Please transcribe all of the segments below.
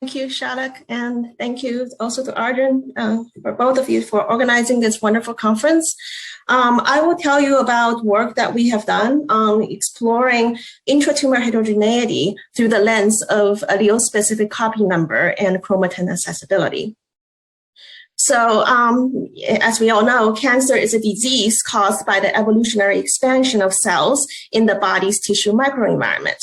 Thank you, Shalak, and thank you also to Arjun, for both of you for organizing this wonderful conference. I will tell you about work that we have done on exploring intratumor heterogeneity through the lens of allele-specific copy number and chromatin accessibility. So, as we all know, cancer is a disease caused by the evolutionary expansion of cells in the body's tissue microenvironment.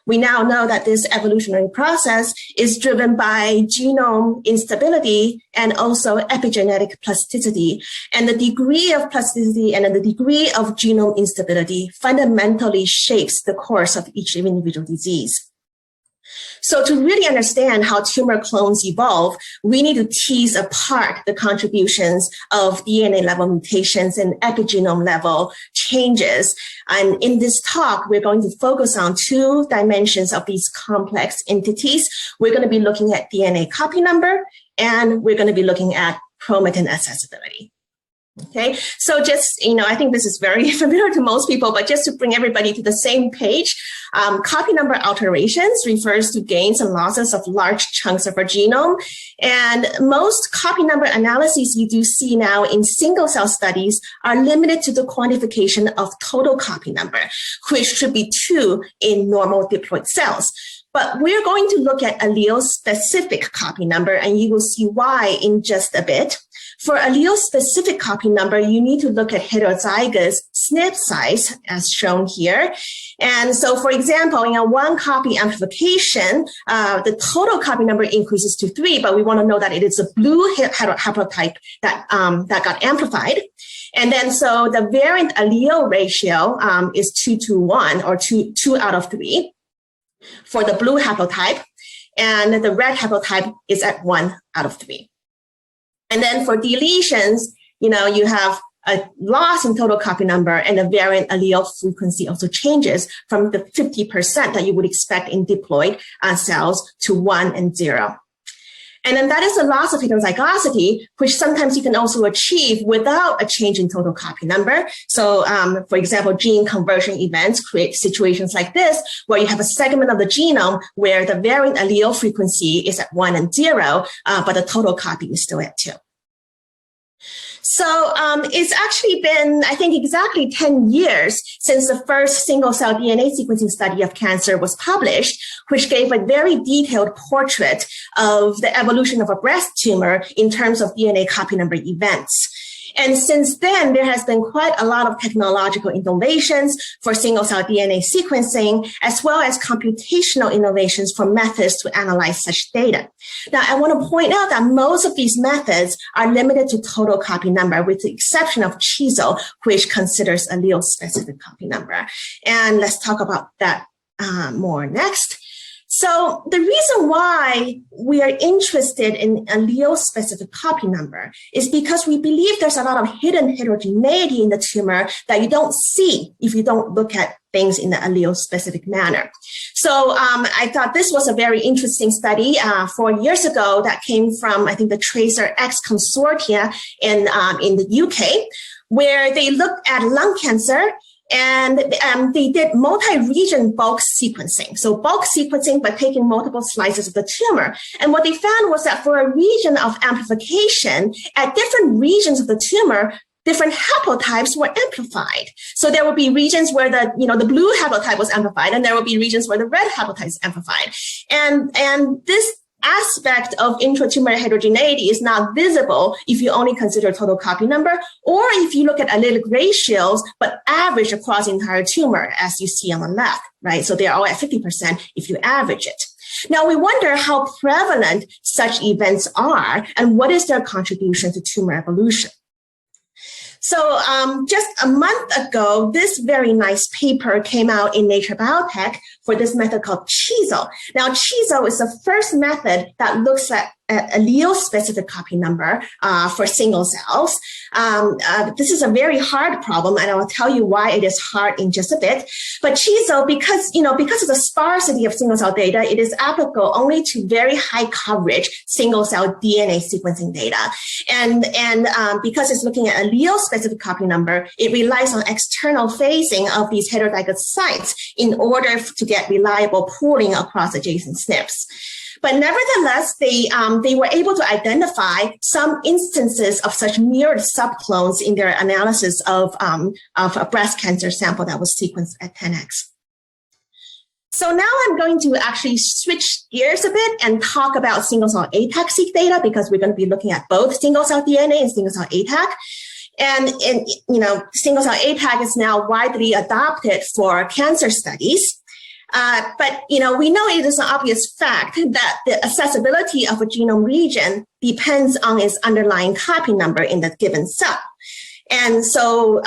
We now know that this evolutionary process is driven by genome instability and also epigenetic plasticity. And the degree of plasticity and the degree of genome instability fundamentally shapes the course of each individual disease. So to really understand how tumor clones evolve, we need to tease apart the contributions of DNA level mutations and epigenome level changes. And in this talk, we're going to focus on two dimensions of these complex entities. We're going to be looking at DNA copy number, and we're going to be looking at chromatin accessibility. Okay, so just, I think this is very familiar to most people, but just to bring everybody to the same page, copy number alterations refers to gains and losses of large chunks of our genome. And most copy number analyses you do see now in single cell studies are limited to the quantification of total copy number, which should be 2 in normal diploid cells. But we're going to look at allele-specific copy number, and you will see why in just a bit. For allele-specific copy number, you need to look at heterozygous SNP size, as shown here. And so, for example, in a 1-copy amplification, the total copy number increases to 3, but we want to know that it is a blue haplotype that got amplified. And then, so the variant allele ratio is 2 to 1, or 2 out of 3 for the blue haplotype, and the red haplotype is at 1 out of 3. And then for deletions, you have a loss in total copy number, and the variant allele frequency also changes from the 50% that you would expect in diploid cells to 1 and 0. And then that is a loss of heterozygosity, which sometimes you can also achieve without a change in total copy number. So, for example, gene conversion events create situations like this, where you have a segment of the genome where the variant allele frequency is at 1 and 0, but the total copy is still at 2. So it's actually been, I think, exactly 10 years since the first single-cell DNA sequencing study of cancer was published, which gave a very detailed portrait of the evolution of a breast tumor in terms of DNA copy number events. And since then, there has been quite a lot of technological innovations for single-cell DNA sequencing, as well as computational innovations for methods to analyze such data. Now, I want to point out that most of these methods are limited to total copy number, with the exception of CHISEL, which considers allele-specific copy number. And let's talk about that more next. So the reason why we are interested in allele-specific copy number is because we believe there's a lot of hidden heterogeneity in the tumor that you don't see if you don't look at things in the allele-specific manner. So I thought this was a very interesting study 4 years ago that came from, I think, the TRACER-X consortia in the UK, where they looked at lung cancer. And they did multi-region bulk sequencing. So bulk sequencing, but taking multiple slices of the tumor. And what they found was that for a region of amplification, at different regions of the tumor, different haplotypes were amplified. So there would be regions where the blue haplotype was amplified, and there would be regions where the red haplotype is amplified. And this aspect of intratumor heterogeneity is not visible if you only consider total copy number, or if you look at allelic ratios, but average across the entire tumor, as you see on the left, right? So they're all at 50% if you average it. Now, we wonder how prevalent such events are, and what is their contribution to tumor evolution. So just a month ago, this very nice paper came out in Nature Biotech for this method called CHISEL. Now, CHISEL is the first method that looks at allele-specific copy number for single cells. This is a very hard problem, and I will tell you why it is hard in just a bit. But CHISEL, because of the sparsity of single cell data, it is applicable only to very high coverage single cell DNA sequencing data. And because it's looking at allele-specific copy number, it relies on external phasing of these heterozygous sites in order to get reliable pooling across adjacent SNPs. But nevertheless, they were able to identify some instances of such mirrored subclones in their analysis of a breast cancer sample that was sequenced at 10x. So now I'm going to actually switch gears a bit and talk about single-cell ATAC-seq data, because we're going to be looking at both single-cell DNA and single-cell ATAC. And single-cell ATAC is now widely adopted for cancer studies. But we know it is an obvious fact that the accessibility of a genome region depends on its underlying copy number in the given cell. And so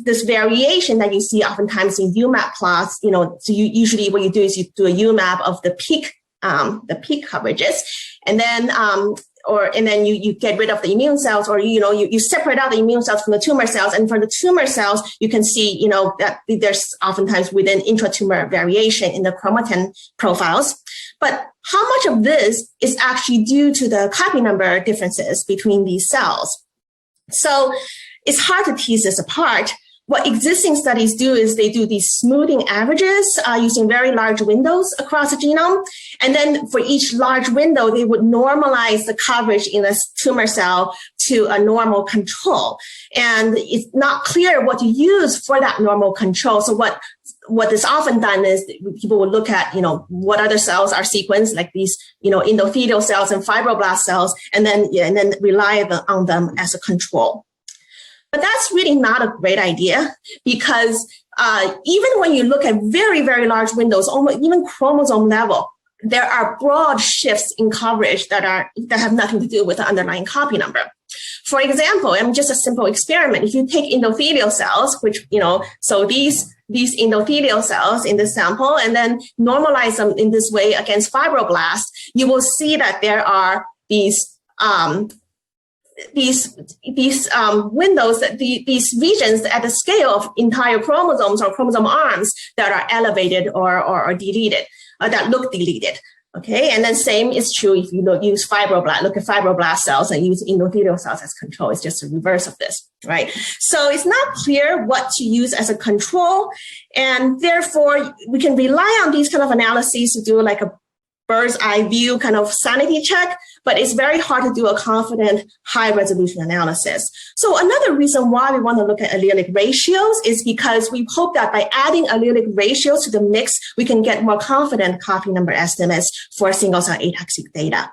this variation that you see oftentimes in UMAP plots, so usually what you do is you do a UMAP of the peak coverages, and then you get rid of the immune cells, or you separate out the immune cells from the tumor cells. And for the tumor cells, you can see that there's oftentimes within intratumor variation in the chromatin profiles. But how much of this is actually due to the copy number differences between these cells? So it's hard to tease this apart. What existing studies do is they do these smoothing averages using very large windows across the genome. And then for each large window, they would normalize the coverage in a tumor cell to a normal control. And it's not clear what to use for that normal control. So what is often done is people will look at, what other cells are sequenced, like these, endothelial cells and fibroblast cells, and then rely on them as a control. But that's really not a great idea, because even when you look at very, very large windows, almost even chromosome level, there are broad shifts in coverage that have nothing to do with the underlying copy number. For example, just a simple experiment. If you take endothelial cells, which, so these endothelial cells in this sample, and then normalize them in this way against fibroblasts, you will see that there are these windows, these regions at the scale of entire chromosomes or chromosome arms that are elevated or deleted, that look deleted. Okay, and then same is true if you use look at fibroblast cells and use endothelial cells as control. It's just the reverse of this, right? So it's not clear what to use as a control, and therefore we can rely on these kind of analyses to do like a bird's eye view kind of sanity check, but it's very hard to do a confident high resolution analysis. So another reason why we want to look at allelic ratios is because we hope that by adding allelic ratios to the mix, we can get more confident copy number estimates for single-cell ATAC-seq data.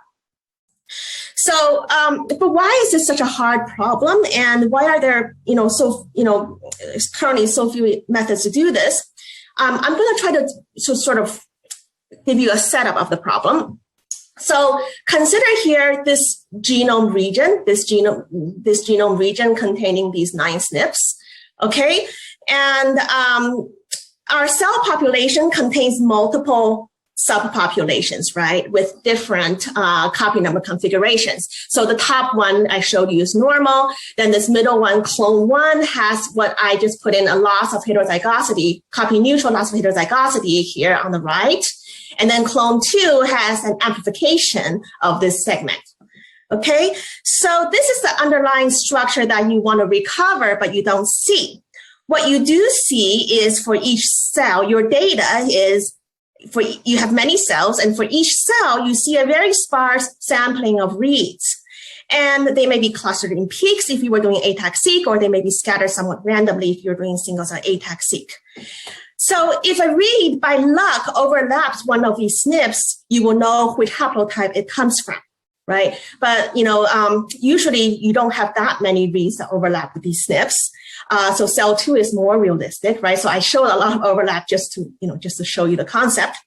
So, but why is this such a hard problem, and why are there, currently so few methods to do this? I'm going to try to sort of give you a setup of the problem. So consider here this genome region, this genome region containing these 9 SNPs, okay? And our cell population contains multiple subpopulations, right, with different copy number configurations. So the top one I showed you is normal. Then this middle one, clone 1, has what I just put in a loss of heterozygosity, copy neutral loss of heterozygosity here on the right. And then clone 2 has an amplification of this segment. Okay, so this is the underlying structure that you want to recover, but you don't see. What you do see is for each cell, your data is you have many cells, and for each cell, you see a very sparse sampling of reads. And they may be clustered in peaks if you were doing ATAC-seq, or they may be scattered somewhat randomly if you're doing single-cell ATAC-seq. So if a read by luck overlaps one of these SNPs, you will know which haplotype it comes from, right? But usually you don't have that many reads that overlap with these SNPs. So cell 2 is more realistic, right? So I showed a lot of overlap just to show you the concept.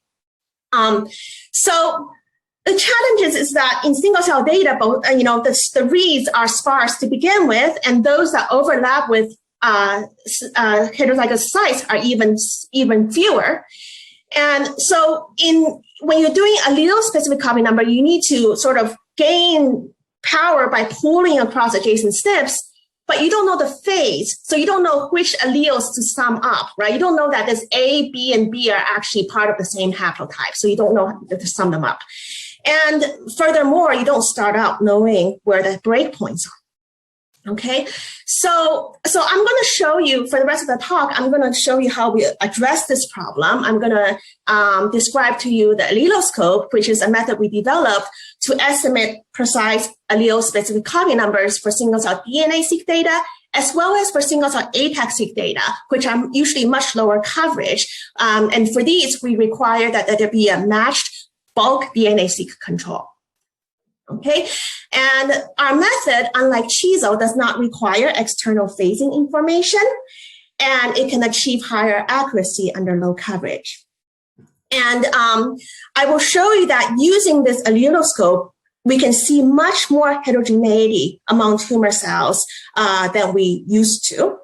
So the challenge is that in single cell data, both the reads are sparse to begin with, and those that overlap with heterozygous sites are even fewer. And so when you're doing allele-specific copy number, you need to sort of gain power by pooling across adjacent SNPs, but you don't know the phase. So you don't know which alleles to sum up, right? You don't know that this A, B, and B are actually part of the same haplotype. So you don't know to sum them up. And furthermore, you don't start out knowing where the breakpoints are. Okay, so I'm going to show you for the rest of the talk, I'm going to show you how we address this problem. I'm going to describe to you the allele-scope, which is a method we developed to estimate precise allele-specific copy numbers for single-cell DNA-seq data, as well as for single-cell ATAC-seq data, which are usually much lower coverage. And for these, we require that there be a matched bulk DNA-seq control. Okay, and our method, unlike Chiso, does not require external phasing information, and it can achieve higher accuracy under low coverage. And I will show you that using this allele-scope, we can see much more heterogeneity among tumor cells than we used to.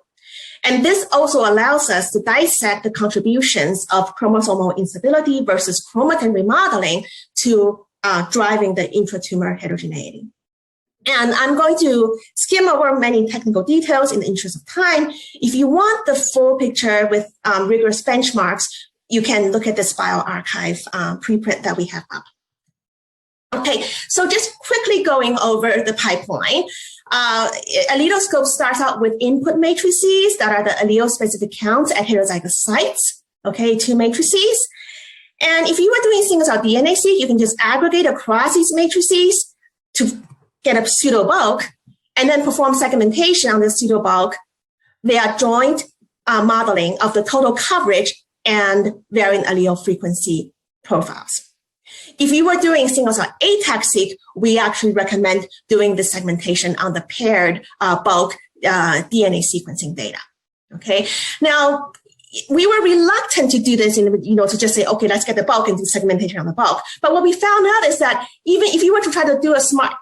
And this also allows us to dissect the contributions of chromosomal instability versus chromatin remodeling to driving the intratumor heterogeneity. And I'm going to skim over many technical details in the interest of time. If you want the full picture with rigorous benchmarks, you can look at this bioRxiv preprint that we have up. Okay, so just quickly going over the pipeline. Allele-scope starts out with input matrices that are the allele-specific counts at heterozygous sites, okay, 2 matrices. And if you were doing single-cell DNA-seq, you can just aggregate across these matrices to get a pseudo-bulk, and then perform segmentation on the pseudo-bulk via joint modeling of the total coverage and varying allele frequency profiles. If you were doing single-cell ATAC-seq, we actually recommend doing the segmentation on the paired bulk DNA sequencing data. Okay, now, we were reluctant to do this, to just say, okay, let's get the bulk and do segmentation on the bulk. But what we found out is that even if you were to try to do a smart,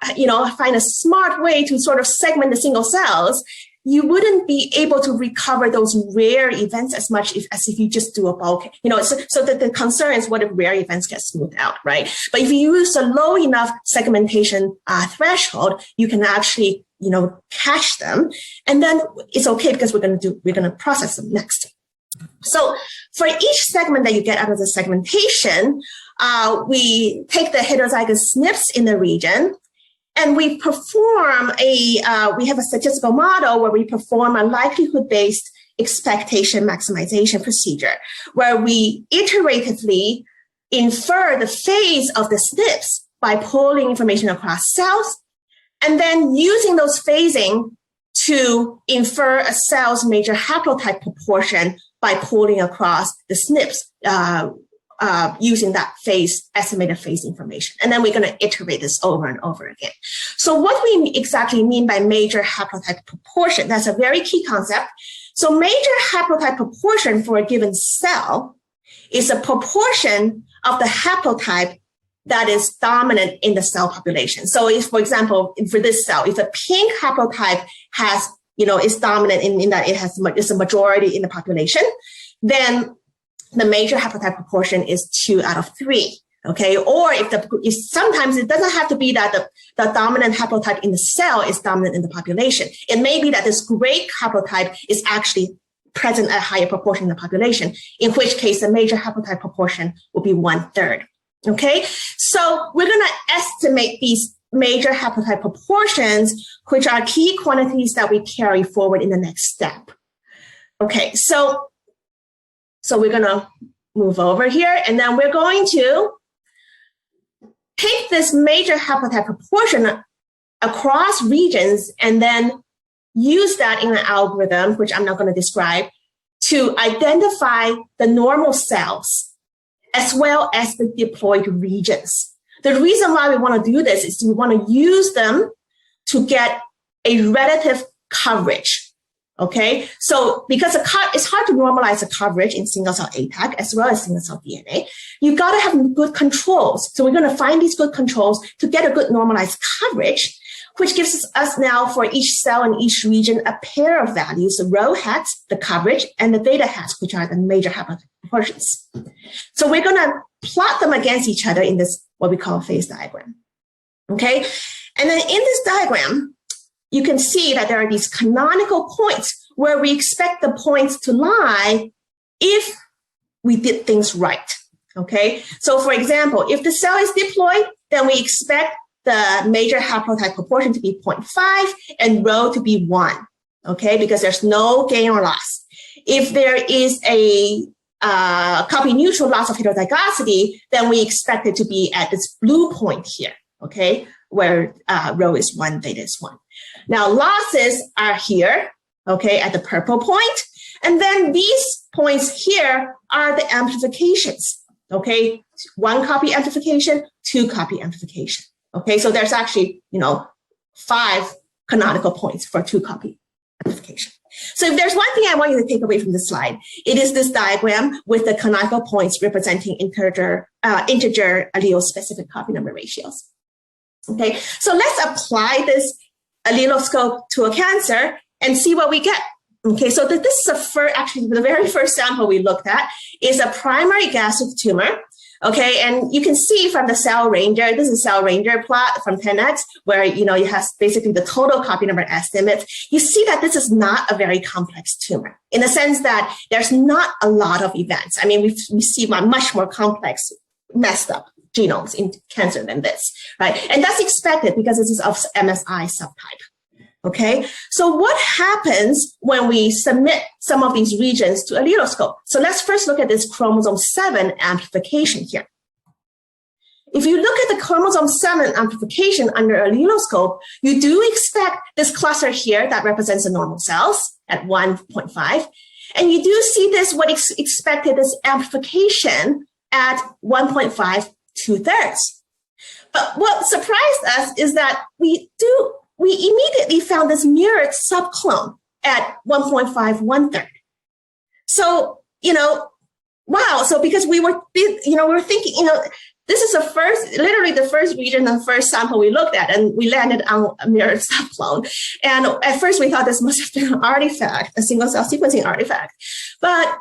find a smart way to sort of segment the single cells, you wouldn't be able to recover those rare events as much as if you just do a bulk. So that the concern is what if rare events get smoothed out, right? But if you use a low enough segmentation threshold, you can actually, catch them, and then it's okay because we're going to process them next. So for each segment that you get out of the segmentation, we take the heterozygous SNPs in the region, and we perform we have a statistical model where we perform a likelihood-based expectation maximization procedure, where we iteratively infer the phase of the SNPs by pulling information across cells, and then using those phasing to infer a cell's major haplotype proportion by pulling across the SNPs using that estimated phase information. And then we're going to iterate this over and over again. So what we exactly mean by major haplotype proportion, that's a very key concept. So major haplotype proportion for a given cell is a proportion of the haplotype that is dominant in the cell population. So if, for example, for this cell, if the pink haplotype has is dominant in that it's a majority in the population, then the major haplotype proportion is 2 out of 3. Okay, or if sometimes it doesn't have to be that the dominant haplotype in the cell is dominant in the population. It may be that this gray haplotype is actually present at a higher proportion in the population, in which case the major haplotype proportion will be 1/3. Okay, so we're going to estimate these major haplotype proportions, which are key quantities that we carry forward in the next step. Okay, so we're going to move over here, and then we're going to take this major haplotype proportion across regions and then use that in an algorithm, which I'm not going to describe, to identify the normal cells as well as the diploid regions. The reason why we want to do this is we want to use them to get a relative coverage, okay? So because it's hard to normalize the coverage in single-cell ATAC as well as single-cell DNA, you've got to have good controls. So we're going to find these good controls to get a good normalized coverage, which gives us now for each cell in each region a pair of values, the rho hats, the coverage, and the beta hats, which are the major haplotype proportions. So we're going to plot them against each other in this, what we call phase diagram, okay? And then in this diagram, you can see that there are these canonical points where we expect the points to lie if we did things right, okay? So for example, if the cell is diploid, then we expect the major haplotype proportion to be 0.5 and rho to be 1, okay, because there's no gain or loss. If there is a copy neutral loss of heterozygosity, then we expect it to be at this blue point here, okay, where rho is 1, theta is 1. Now, losses are here, okay, at the purple point. And then these points here are the amplifications, okay, 1 copy amplification, 2 copy amplification, okay. So there's actually, 5 canonical points for 2 copy amplification. So if there's one thing I want you to take away from this slide, it is this diagram with the canonical points representing integer allele-specific copy number ratios. Okay, so let's apply this alleloscope to a cancer and see what we get. Okay, so this is actually the very first sample we looked at is a primary gastric tumor. Okay, and you can see from the cell ranger, this is cell ranger plot from 10x, where it has basically the total copy number estimates. You see that this is not a very complex tumor in the sense that there's not a lot of events. I mean, we see much more complex, messed up genomes in cancer than this, right? And that's expected because this is of MSI subtype. Okay, so what happens when we submit some of these regions to alleloscope? So let's first look at this chromosome 7 amplification here. If you look at the chromosome 7 amplification under alleloscope, you do expect this cluster here that represents the normal cells at 1.5. And you do see this, what is expected, this amplification at 1.5, 2/3. But what surprised us is that we immediately found this mirrored subclone at 1.5, 1/3. So, wow. So because we were thinking, this is literally the first region, the first sample we looked at, and we landed on a mirrored subclone. And at first we thought this must have been an artifact, a single cell sequencing artifact. But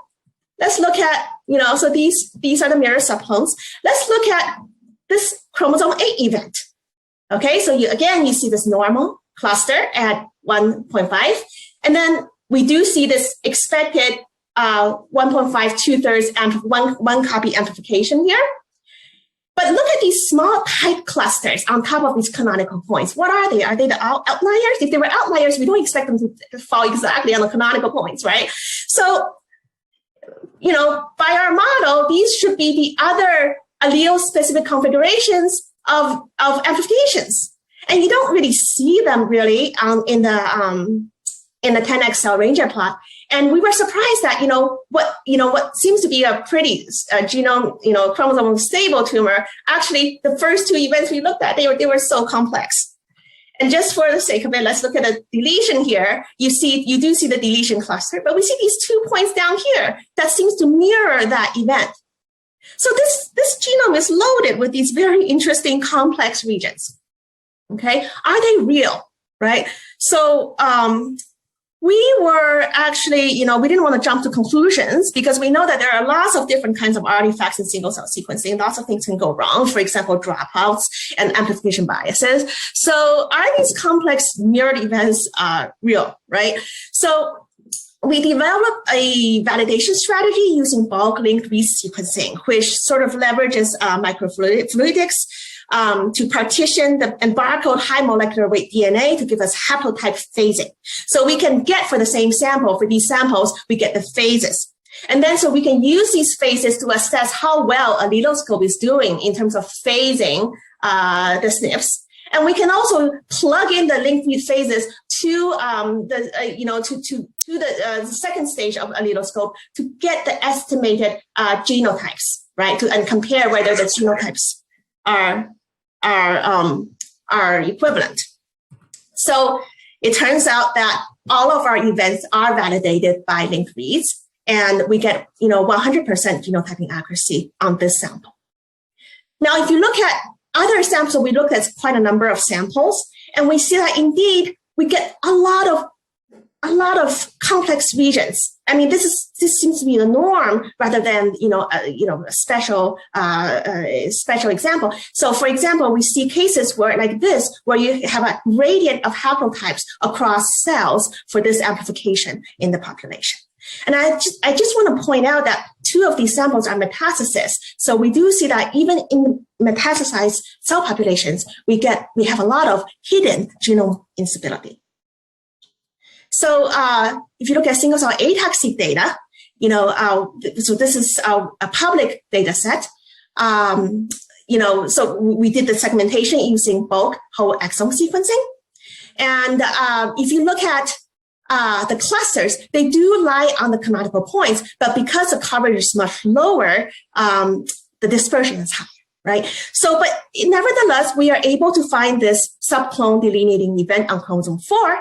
let's look at, so these are the mirrored subclones. Let's look at this chromosome 8 event. Okay, so you see this normal cluster at 1.5, and then we do see this expected 1.5, 2/3 one copy amplification here. But look at these small tight clusters on top of these canonical points. What are they? Are they the outliers? If they were outliers, we don't expect them to fall exactly on the canonical points, right? So, by our model, these should be the other allele-specific configurations of amplifications, and you don't really see them really in the 10x cell ranger plot. And we were surprised that what seems to be a pretty genome chromosome stable tumor, actually the first 2 events we looked at, they were so complex. And just for the sake of it, let's look at a deletion here. You do see the deletion cluster, but we see these 2 points down here that seems to mirror that event. So this genome is loaded with these very interesting complex regions. Okay, are they real, right? So we were actually, we didn't want to jump to conclusions because we know that there are lots of different kinds of artifacts in single cell sequencing. Lots of things can go wrong, for example, dropouts and amplification biases. So are these complex mirrored events real, right? So we developed a validation strategy using bulk linked resequencing, which sort of leverages microfluidics to partition and barcode high molecular weight DNA to give us haplotype phasing. So we can get for the same sample, for these samples, we get the phases. And then so we can use these phases to assess how well alleloscope is doing in terms of phasing the SNPs. And we can also plug in the linked read phases to the second stage of alleloscope to get the estimated genotypes, right? And compare whether the genotypes are equivalent. So it turns out that all of our events are validated by linked reads, and we get 100% genotyping accuracy on this sample. Now, if you look at other samples, we looked at quite a number of samples, and we see that indeed we get a lot of complex regions. I mean, this seems to be the norm rather than a special example. So, for example, we see cases where you have a gradient of haplotypes across cells for this amplification in the population. And I just want to point out that 2 of these samples are metastasis. So we do see that even in metastasized cell populations, we have a lot of hidden genome instability. So if you look at single cell ATAC-seq data, so this is a public data set. So we did the segmentation using bulk whole exome sequencing. And if you look at the clusters, they do lie on the canonical points, but because the coverage is much lower, the dispersion is higher, right? So, but nevertheless, we are able to find this subclone delineating event on chromosome 4.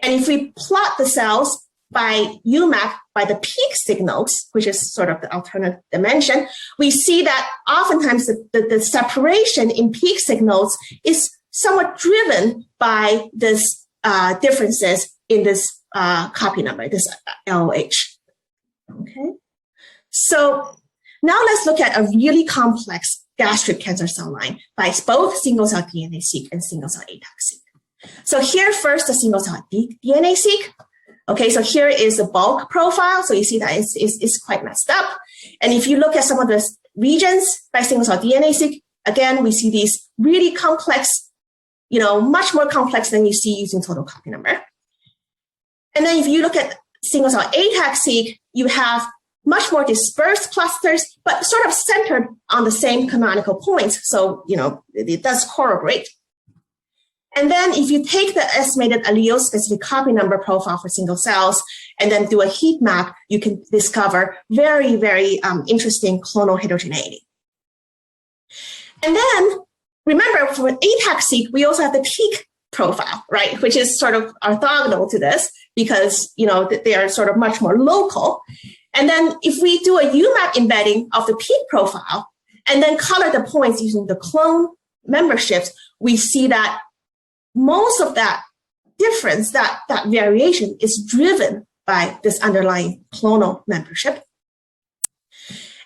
And if we plot the cells by UMAP, by the peak signals, which is sort of the alternate dimension, we see that oftentimes the separation in peak signals is somewhat driven by this differences in this copy number, this LOH. Okay, so now let's look at a really complex gastric cancer cell line by both single-cell DNA-seq and single-cell ATAC-seq. So here first, the single-cell DNA-seq. Okay, so here is the bulk profile. So you see that it's quite messed up. And if you look at some of the regions by single-cell DNA-seq, again, we see these really complex, much more complex than you see using total copy number. And then if you look at single-cell ATAC-seq, you have much more dispersed clusters, but sort of centered on the same canonical points. So, it does corroborate. And then if you take the estimated allele-specific copy number profile for single cells and then do a heat map, you can discover very, very interesting clonal heterogeneity. And then remember, for ATAC-seq, we also have the peak profile, right, which is sort of orthogonal to this because, they are sort of much more local. And then if we do a UMAP embedding of the peak profile and then color the points using the clone memberships, we see that most of that difference, that variation is driven by this underlying clonal membership.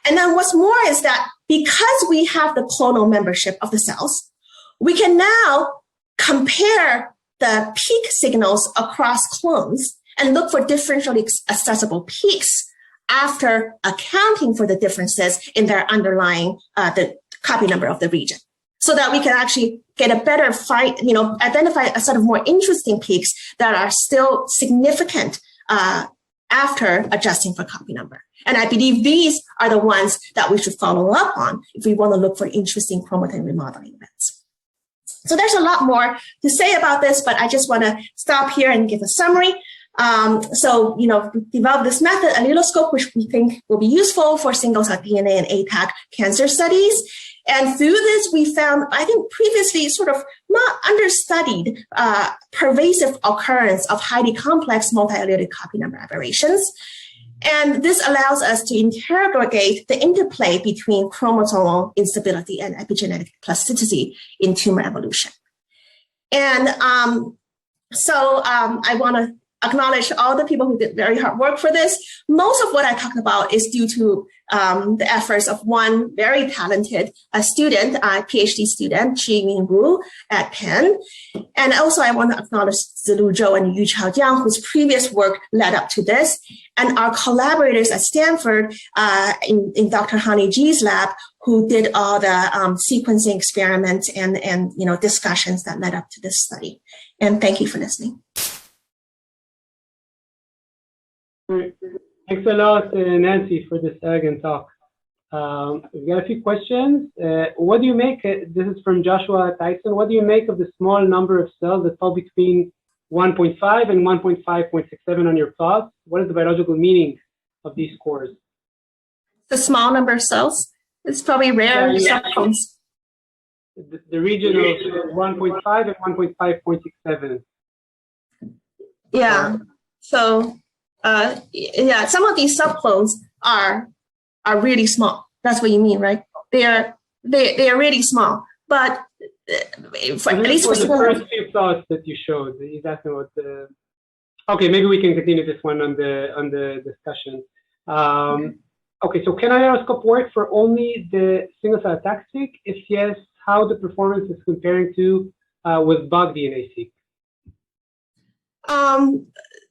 And then what's more is that because we have the clonal membership of the cells, we can now compare the peak signals across clones and look for differentially accessible peaks after accounting for the differences in their underlying the copy number of the region, so that we can actually get a better identify a set of more interesting peaks that are still significant after adjusting for copy number. And I believe these are the ones that we should follow up on if we want to look for interesting chromatin remodeling events. So there's a lot more to say about this, but I just want to stop here and give a summary. So, we developed this method, Allele-scope, which we think will be useful for single-cell DNA and ATAC cancer studies. And through this, we found, I think, previously sort of not understudied pervasive occurrence of highly complex multi-allelic copy number aberrations. And this allows us to interrogate the interplay between chromosomal instability and epigenetic plasticity in tumor evolution. And I want to acknowledge all the people who did very hard work for this. Most of what I talked about is due to the efforts of one very talented student, PhD student, Qiming Wu at Penn. And also I want to acknowledge Zilu Zhou and Yu Chaojiang, whose previous work led up to this, and our collaborators at Stanford in Dr. Hani Ji's lab, who did all the sequencing experiments and discussions that led up to this study. And thank you for listening. Thanks a lot, Nancy, for this elegant talk. We've got a few questions. What do you make, this is from Joshua Tyson, what do you make of the small number of cells that fall between 1.5 and 1.5.67 on your plot? What is the biological meaning of these scores? The small number of cells? It's probably rare subclones. The region of 1.5 and 1.5.67. Yeah, so some of these subclones are really small. That's what you mean, right? They are really small. But at least for the first few plots that you showed, he's asking about the. Okay, maybe we can continue this one on the discussion. Okay, so can Allele-scope work for only the single-cell ATAC-seq? If yes, how the performance is comparing to with bug DNA-seq?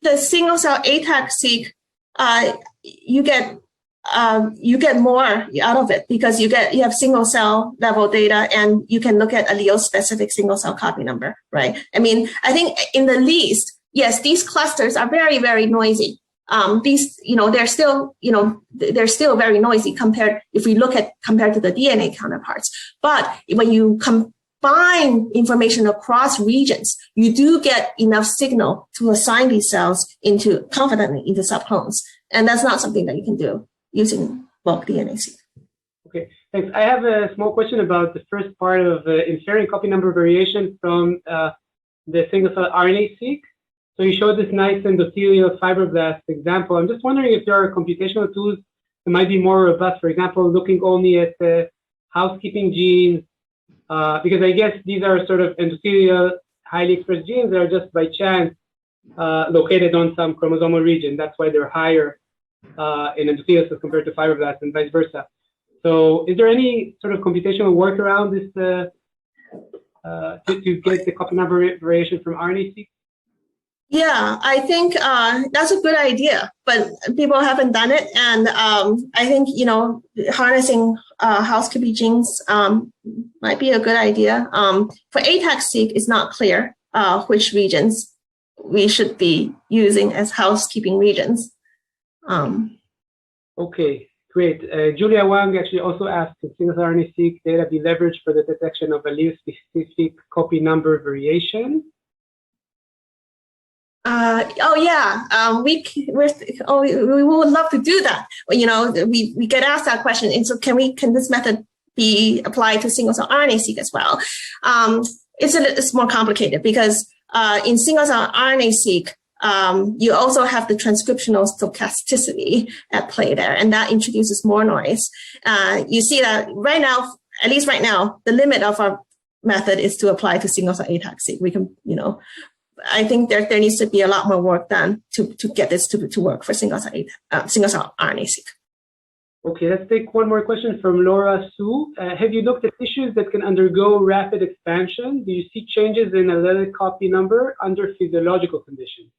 The single-cell ATAC-seq you get more out of it because you have single cell level data, and you can look at allele-specific single cell copy number, right? I mean, I think in the least, yes, these clusters are very, very noisy. These, they're still very noisy compared to the DNA counterparts. But when you combine information across regions, you do get enough signal to assign these cells confidently into subclones. And that's not something that you can do using bulk DNA-seq. Okay, thanks. I have a small question about the first part of inferring copy number variation from the single-cell RNA-seq. So you showed this nice endothelial fibroblast example. I'm just wondering if there are computational tools that might be more robust, for example, looking only at the housekeeping genes, because I guess these are sort of endothelial, highly expressed genes that are just by chance located on some chromosomal region. That's why they're higher in endothelial cells compared to fibroblasts and vice versa. So is there any sort of computational work around this to get the copy number variation from RNA-seq? Yeah, I think that's a good idea, but people haven't done it. And I think, harnessing housekeeping genes might be a good idea. For ATAC-seq, it's not clear which regions we should be using as housekeeping regions. Okay, great. Julia Wang actually also asked, could single-cell RNA-seq data be leveraged for the detection of allele-specific copy number variation? We would love to do that. We get asked that question, and so can this method be applied to single-cell RNA-seq as well? It's more complicated because in single-cell RNA-seq, you also have the transcriptional stochasticity at play there, and that introduces more noise. You see that right now, at least right now, the limit of our method is to apply to single-cell ATAC-seq. We can, I think there needs to be a lot more work done to get this to work for single-cell RNA-seq. Okay, let's take one more question from Laura Su. Have you looked at tissues that can undergo rapid expansion? Do you see changes in allelic copy number under physiological conditions?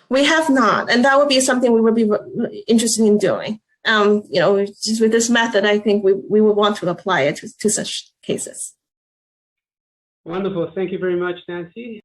We have not, and that would be something we would be interested in doing. Just with this method, I think we would want to apply it to such cases. Wonderful. Thank you very much, Nancy.